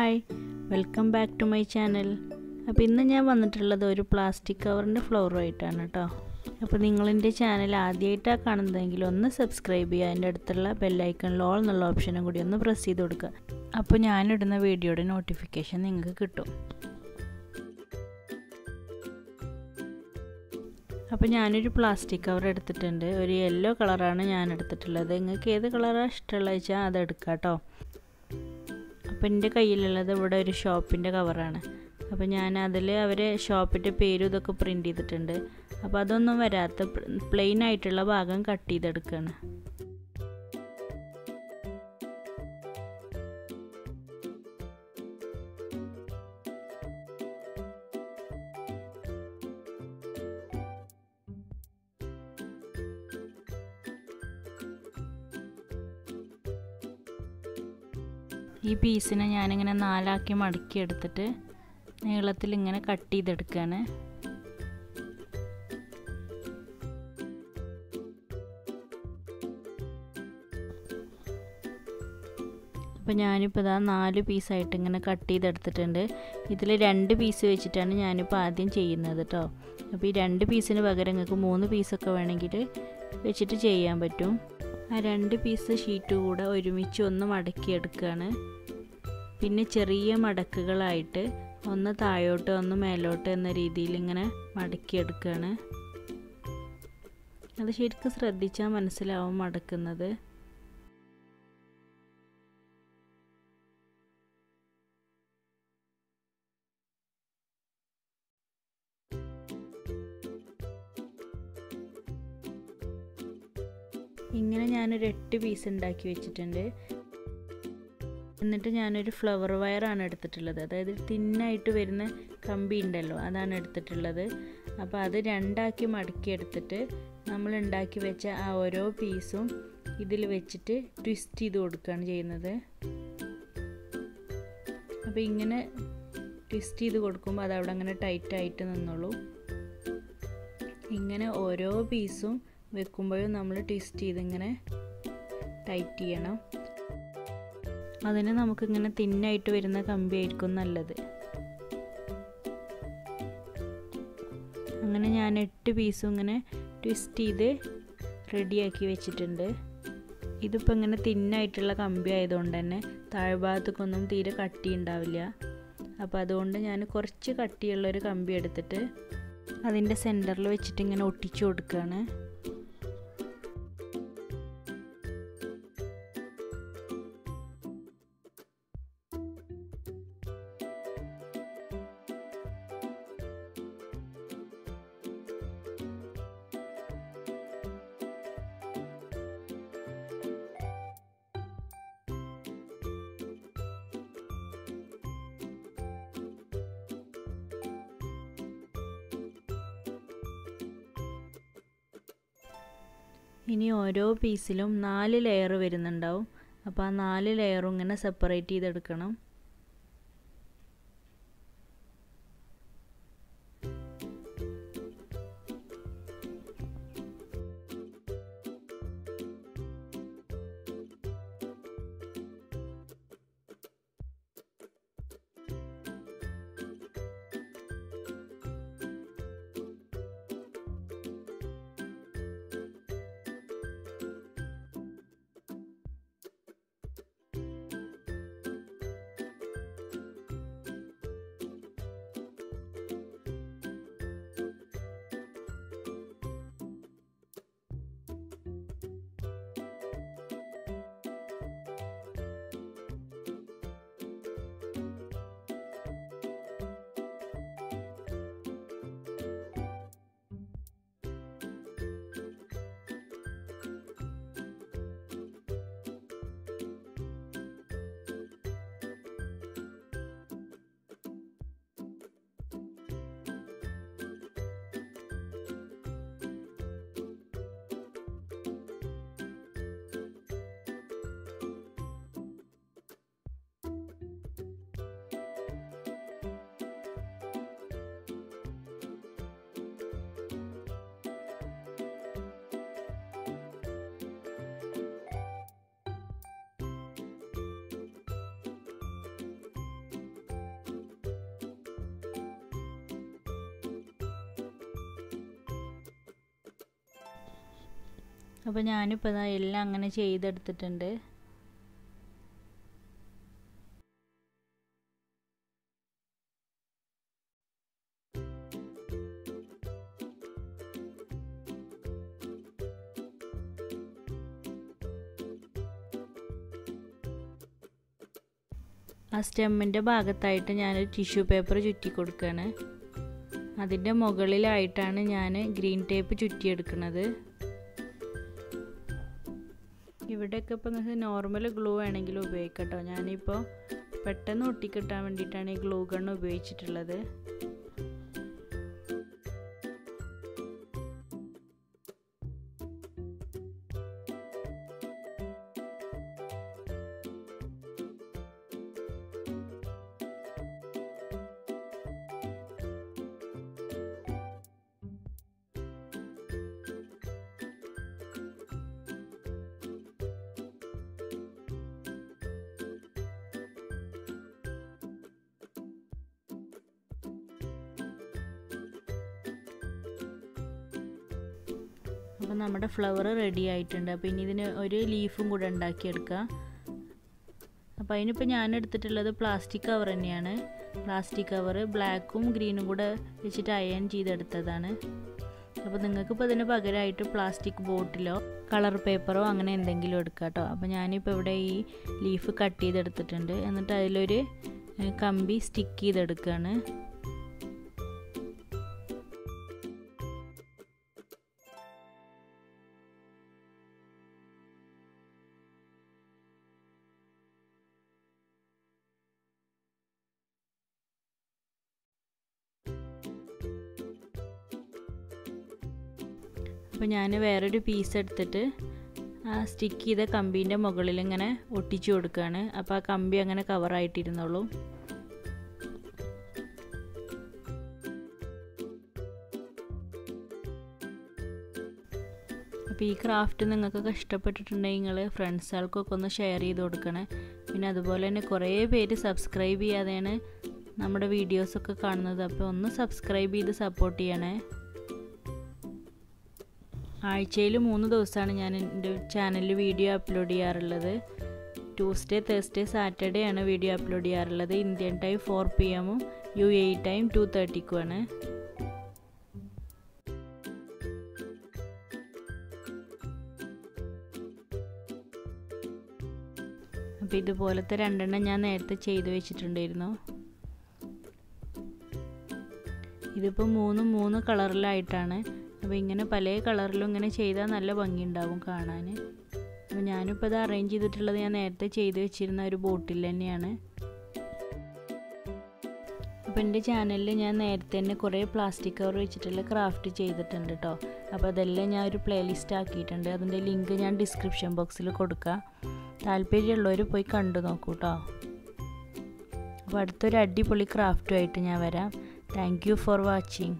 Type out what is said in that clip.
Hi welcome back to my channel. അപ്പോൾ ഇന്ന് ഞാൻ വന്നിട്ടുള്ളത് ഒരു പ്ലാസ്റ്റിക് കവറിൻ്റെ ഫ്ലവറുമായിട്ടാണ് കേട്ടോ. അപ്പോൾ നിങ്ങളെൻ്റെ ചാനൽ ആദ്യമായിട്ടാണ് കാണുന്നതെങ്കിൽ ഒന്ന് സബ്സ്ക്രൈബ് ചെയ്യുക, അതിൻ്റെ അടുത്തുള്ള ബെല്ലൈക്കണിൽ ഓൾ എന്നുള്ള ഓപ്ഷനും കൂടി ഒന്ന് പ്രസ് ചെയ്ത് കൊടുക്കുക. അപ്പോൾ ഞാനിടുന്ന വീഡിയോയുടെ നോട്ടിഫിക്കേഷൻ നിങ്ങൾക്ക് കിട്ടും. അപ്പോൾ ഞാനൊരു പ്ലാസ്റ്റിക് കവർ എടുത്തിട്ടുണ്ട്. ഒരു യെല്ലോ കളറാണ് ഞാൻ എടുത്തിട്ടുള്ളത്. നിങ്ങൾക്ക് ഏത് കളറാണ് ഇഷ്ടമുള്ളത് വെച്ചാൽ അത് എടുക്കാം കേട്ടോ. അപ്പോൾ എൻ്റെ കയ്യിലുള്ളത് ഇവിടെ ഒരു ഷോപ്പിൻ്റെ കവറാണ്. അപ്പോൾ ഞാൻ അതിൽ അവരെ ഷോപ്പിൻ്റെ പേരും ഇതൊക്കെ പ്രിൻ്റ് ചെയ്തിട്ടുണ്ട്. അപ്പോൾ അതൊന്നും വരാത്ത പ്ലെയിൻ ആയിട്ടുള്ള ഭാഗം കട്ട് ചെയ്തെടുക്കുകയാണ്. ഈ പീസിനെ ഞാനിങ്ങനെ നാലാക്കി മടക്കി എടുത്തിട്ട് നീളത്തിൽ ഇങ്ങനെ കട്ട് ചെയ്തെടുക്കുകയാണ്. അപ്പോൾ ഞാനിപ്പോൾ ഇതാ 4 പീസായിട്ട് ഇങ്ങനെ കട്ട് ചെയ്തെടുത്തിട്ടുണ്ട്. ഇതിൽ 2 പീസ് വെച്ചിട്ടാണ് ഞാനിപ്പോൾ ആദ്യം ചെയ്യുന്നത് കേട്ടോ. അപ്പോൾ ഈ 2 പീസിന് പകരം നിങ്ങൾക്ക് 3 പീസൊക്കെ വേണമെങ്കിൽ വെച്ചിട്ട് ചെയ്യാൻ പറ്റും. ആ 2 പീസ് ഷീറ്റ് കൂടെ ഒരുമിച്ച് ഒന്ന് മടക്കിയെടുക്കുകയാണ്. പിന്നെ ചെറിയ മടക്കുകളായിട്ട് ഒന്ന് താഴോട്ട് ഒന്ന് മേലോട്ട് എന്ന രീതിയിൽ ഇങ്ങനെ മടക്കിയെടുക്കുകയാണ്. അത് ശരിക്കും ശ്രദ്ധിച്ചാൽ മനസ്സിലാവും മടക്കുന്നത്. ഇങ്ങനെ ഞാനൊരു 8 പീസ് ഉണ്ടാക്കി വെച്ചിട്ടുണ്ട്. എന്നിട്ട് ഞാനൊരു ഫ്ലവർ വയറാണ് എടുത്തിട്ടുള്ളത്. അതായത് തിന്നായിട്ട് വരുന്ന കമ്പി ഉണ്ടല്ലോ, അതാണ് എടുത്തിട്ടുള്ളത്. അപ്പോൾ അത് 2 ആക്കി മടക്കി എടുത്തിട്ട് നമ്മൾ ഉണ്ടാക്കി വെച്ച ആ ഓരോ പീസും ഇതിൽ വെച്ചിട്ട് ട്വിസ്റ്റ് ചെയ്ത് കൊടുക്കുകയാണ് ചെയ്യുന്നത്. അപ്പോൾ ഇങ്ങനെ ട്വിസ്റ്റ് ചെയ്ത് കൊടുക്കുമ്പോൾ അത് അവിടെ അങ്ങനെ ടൈറ്റായിട്ട് നിന്നോളൂ. ഇങ്ങനെ ഓരോ പീസും വെക്കുമ്പോഴും നമ്മൾ ട്വിസ്റ്റ് ചെയ്ത് ഇങ്ങനെ ടൈറ്റ് ചെയ്യണം. അതിന് നമുക്കിങ്ങനെ തിന്നായിട്ട് വരുന്ന കമ്പി ആയിരിക്കും നല്ലത്. അങ്ങനെ ഞാൻ 8 പീസും ഇങ്ങനെ ട്വിസ്റ്റ് ചെയ്ത് റെഡിയാക്കി വെച്ചിട്ടുണ്ട്. ഇതിപ്പോൾ ഇങ്ങനെ തിന്നായിട്ടുള്ള കമ്പി ആയതുകൊണ്ട് തന്നെ താഴ്ഭാഗത്തേക്കൊന്നും തീരെ കട്ടി ഉണ്ടാവില്ല. അപ്പോൾ അതുകൊണ്ട് ഞാൻ കുറച്ച് കട്ടിയുള്ളൊരു കമ്പി എടുത്തിട്ട് അതിൻ്റെ സെൻറ്ററിൽ വെച്ചിട്ട് ഇങ്ങനെ ഒട്ടിച്ചു കൊടുക്കുകയാണ്. ഇനി ഓരോ പീസിലും 4 ലെയർ വരുന്നുണ്ടാവും. അപ്പോൾ ആ 4 ലെയറും ഇങ്ങനെ സെപ്പറേറ്റ് ചെയ്തെടുക്കണം. അപ്പോൾ ഞാനിപ്പോൾ ഇതാ എല്ലാം അങ്ങനെ ചെയ്തെടുത്തിട്ടുണ്ട്. ആ സ്റ്റെമ്മിൻ്റെ ഭാഗത്തായിട്ട് ഞാനൊരു ടിഷ്യൂ പേപ്പർ ചുറ്റി കൊടുക്കുകയാണ്. അതിൻ്റെ മുകളിലായിട്ടാണ് ഞാൻ ഗ്രീൻ ടേപ്പ് ചുറ്റിയെടുക്കുന്നത്. ഇവിടെയൊക്കെ ഇപ്പോൾ നിങ്ങൾക്ക് നോർമൽ ഗ്ലൂ വേണമെങ്കിലും ഉപയോഗിക്കാം കേട്ടോ. ഞാനിപ്പോൾ പെട്ടെന്ന് ഒട്ടിക്കിട്ടാൻ വേണ്ടിയിട്ടാണ് ഈ ഗ്ലൂ ഗണ്ണ് ഉപയോഗിച്ചിട്ടുള്ളത്. അപ്പോൾ നമ്മുടെ ഫ്ലവർ റെഡി ആയിട്ടുണ്ട്. അപ്പോൾ ഇനി ഇതിന് ഒരു ലീഫും കൂടെ ഉണ്ടാക്കിയെടുക്കുക. അപ്പോൾ അതിനിപ്പോൾ ഞാൻ എടുത്തിട്ടുള്ളത് പ്ലാസ്റ്റിക് കവർ തന്നെയാണ്. പ്ലാസ്റ്റിക് കവർ ബ്ലാക്കും ഗ്രീനും കൂടെ വെച്ചിട്ട് അയൺ ചെയ്തെടുത്തതാണ്. അപ്പോൾ നിങ്ങൾക്കിപ്പോൾ ഇതിന് പകരമായിട്ട് പ്ലാസ്റ്റിക് ബോട്ടിലോ കളർ പേപ്പറോ അങ്ങനെ എന്തെങ്കിലും എടുക്കാം കേട്ടോ. അപ്പോൾ ഞാനിപ്പോൾ ഇവിടെ ഈ ലീഫ് കട്ട് ചെയ്തെടുത്തിട്ടുണ്ട്. എന്നിട്ട് അതിലൊരു കമ്പി സ്റ്റിക്ക് ചെയ്തെടുക്കുകയാണ്. അപ്പോൾ ഞാൻ വേറൊരു പീസ് എടുത്തിട്ട് ആ സ്റ്റിക്ക് ചെയ്ത കമ്പീൻ്റെ മുകളിൽ ഇങ്ങനെ ഒട്ടിച്ചു കൊടുക്കുകയാണ്. അപ്പോൾ ആ കമ്പി അങ്ങനെ കവറായിട്ടിരുന്നോളൂ. അപ്പോൾ ഈ ക്രാഫ്റ്റ് നിങ്ങൾക്കൊക്കെ ഇഷ്ടപ്പെട്ടിട്ടുണ്ടെങ്കിൽ നിങ്ങൾ ഫ്രണ്ട്സുകൾക്കൊക്കെ ഒന്ന് ഷെയർ ചെയ്ത് കൊടുക്കണേ. പിന്നെ അതുപോലെ തന്നെ കുറേ പേര് സബ്സ്ക്രൈബ് ചെയ്യാതെയാണ് നമ്മുടെ വീഡിയോസൊക്കെ കാണുന്നത്. അപ്പോൾ ഒന്ന് സബ്സ്ക്രൈബ് ചെയ്ത് സപ്പോർട്ട് ചെയ്യണേ. ആഴ്ചയിൽ 3 ദിവസമാണ് ഞാൻ എൻ്റെ ചാനലിൽ വീഡിയോ അപ്ലോഡ് ചെയ്യാറുള്ളത്. ട്യൂസ്ഡേ, തേഴ്സ്ഡേ, സാറ്റർഡേ ആണ് വീഡിയോ അപ്ലോഡ് ചെയ്യാറുള്ളത്. Indian time 4 PM UAE time 2:30 അപ്പോൾ ഇതുപോലത്തെ 2 എണ്ണം ഞാൻ നേരത്തെ ചെയ്ത് വെച്ചിട്ടുണ്ടായിരുന്നു. ഇതിപ്പോൾ 3 കളറിലായിട്ടാണ്. അപ്പോൾ ഇങ്ങനെ പല കളറിലും ഇങ്ങനെ ചെയ്താൽ നല്ല ഭംഗിയുണ്ടാവും കാണാൻ. അപ്പോൾ ഞാനിപ്പോൾ ഇത് അറേഞ്ച് ചെയ്തിട്ടുള്ളത് ഞാൻ നേരത്തെ ചെയ്ത് വെച്ചിരുന്ന ഒരു ബോട്ടിൽ തന്നെയാണ്. അപ്പോൾ എൻ്റെ ചാനലിൽ ഞാൻ നേരത്തെ തന്നെ കുറേ പ്ലാസ്റ്റിക് കവർ വെച്ചിട്ടുള്ള ക്രാഫ്റ്റ് ചെയ്തിട്ടുണ്ട് കേട്ടോ. അപ്പോൾ അതെല്ലാം ഞാൻ ഒരു പ്ലേലിസ്റ്റ് ആക്കിയിട്ടുണ്ട്. അതിൻ്റെ ലിങ്ക് ഞാൻ ഡിസ്ക്രിപ്ഷൻ ബോക്സിൽ കൊടുക്കാം. താല്പര്യമുള്ളവർ പോയി കണ്ടു നോക്കൂ കേട്ടോ. അപ്പോൾ അടുത്തൊരു അടിപൊളി ക്രാഫ്റ്റുമായിട്ട് ഞാൻ വരാം. Thank you for watching.